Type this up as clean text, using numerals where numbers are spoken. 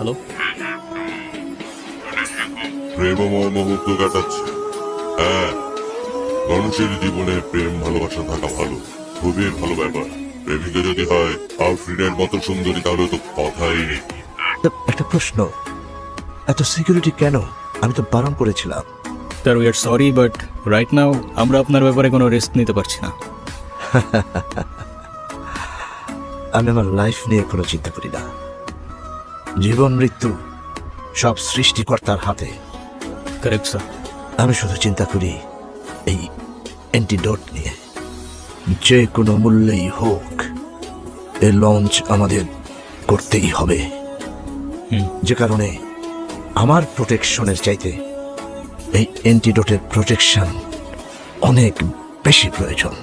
Hello. প্রেমময় মুহূর্ত কাটাচ্ছে। হ্যাঁ, মানুষের জীবনে প্রেম ভালোবাসা থাকা ভালো, খুবই ভালো ব্যাপার। প্রেমিকা যদি হয় আফরিনের মতো সুন্দরী তাহলে তো কথাই নেই। একটা প্রশ্ন, এত সিকিউরিটি কেন? আমি তো বারণ করেছিলাম। Sir, we are sorry, but right now আমরা আপনার ব্যাপারে কোনো রিস্ক নিতে পারছি না। আমি আমার লাইফ নিয়ে কোনো চিন্তা করি না। জীবন মৃত্যু সব সৃষ্টিকর্তার হাতে। Correct sir. আমি শুধু চিন্তা করি এই অ্যান্টিডোট নিয়ে। যে কোনো মূল্যেই হোক এই লঞ্চ আমাদের করতেই হবে। যে কারণে আমার প্রোটেকশনের চাইতে এই অ্যান্টিডোটের প্রোটেকশন অনেক বেশি প্রয়োজন।